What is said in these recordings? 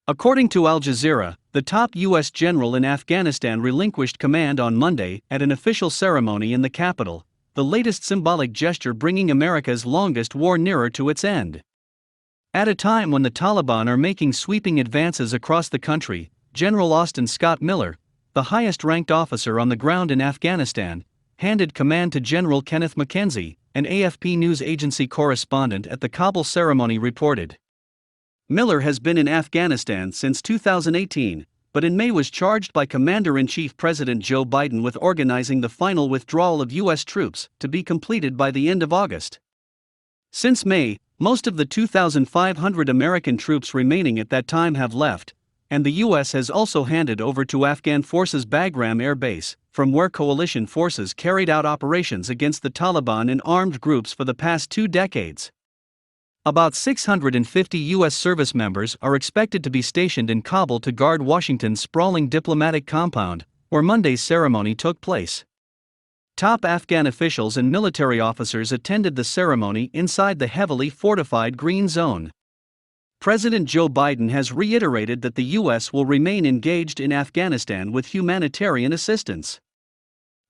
According to Aljazeera, the top U.S. general in Afghanistan relinquished command on Monday at an official ceremony in the capital, the latest symbolic gesture bringing America's longest war nearer to its end. At a time when the Taliban are making sweeping advances across the country, General Austin Scott Miller, the highest-ranked officer on the ground in Afghanistan, handed command to General Kenneth McKenzie, an AFP news agency correspondent at the Kabul ceremony reported. Miller has been in Afghanistan since 2018, but in May was charged by Commander-in-Chief President Joe Biden with organizing the final withdrawal of U.S. troops, to be completed by the end of August. Since May, most of the 2,500 American troops remaining at that time have left, and the U.S. has also handed over to Afghan forces Bagram Air Base, from where coalition forces carried out operations against the Taliban and armed groups for the past 2 decades. About 650 U.S. service members are expected to be stationed in Kabul to guard Washington's sprawling diplomatic compound, where Monday's ceremony took place. Top Afghan officials and military officers attended the ceremony inside the heavily fortified Green Zone. President Joe Biden has reiterated that the U.S. will remain engaged in Afghanistan with humanitarian assistance.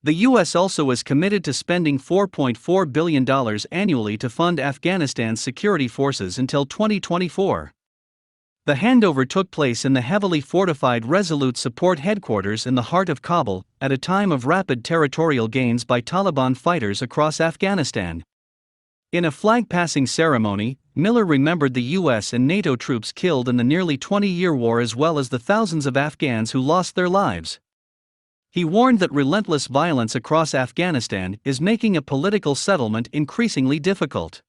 The U.S. also is committed to spending $4.4 billion annually to fund Afghanistan's security forces until 2024. The handover took place in the heavily fortified Resolute Support Headquarters in the heart of Kabul, at a time of rapid territorial gains by Taliban fighters across Afghanistan. In a flag-passing ceremony, Miller remembered the U.S. and NATO troops killed in the nearly 20-year war as well as the thousands of Afghans who lost their lives. He warned that relentless violence across Afghanistan is making a political settlement increasingly difficult.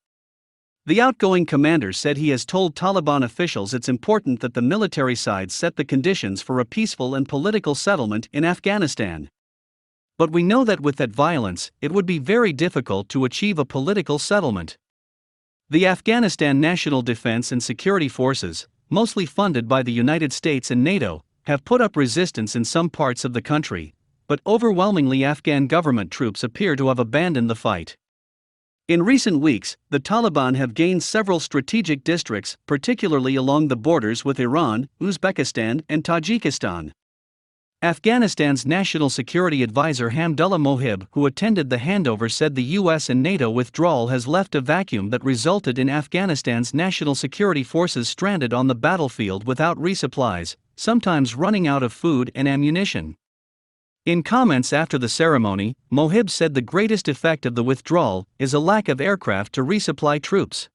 The outgoing commander said he has told Taliban officials it's important that the military side set the conditions for a peaceful and political settlement in Afghanistan. But we know that with that violence, it would be very difficult to achieve a political settlement. The Afghanistan National Defense and Security Forces, mostly funded by the United States and NATO, have put up resistance in some parts of the country, but overwhelmingly Afghan government troops appear to have abandoned the fight. In recent weeks, the Taliban have gained several strategic districts, particularly along the borders with Iran, Uzbekistan, and Tajikistan. Afghanistan's National Security Advisor Hamdullah Mohib, who attended the handover, said the U.S. and NATO withdrawal has left a vacuum that resulted in Afghanistan's national security forces stranded on the battlefield without resupplies, sometimes running out of food and ammunition. In comments after the ceremony, Mohib said the greatest effect of the withdrawal is a lack of aircraft to resupply troops.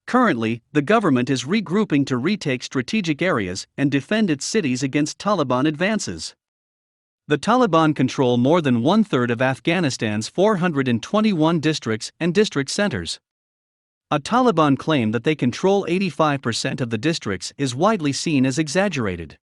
Currently, the government is regrouping to retake strategic areas and defend its cities against Taliban advances. The Taliban control more than one-third of Afghanistan's 421 districts and district centers. A Taliban claim that they control 85% of the districts is widely seen as exaggerated.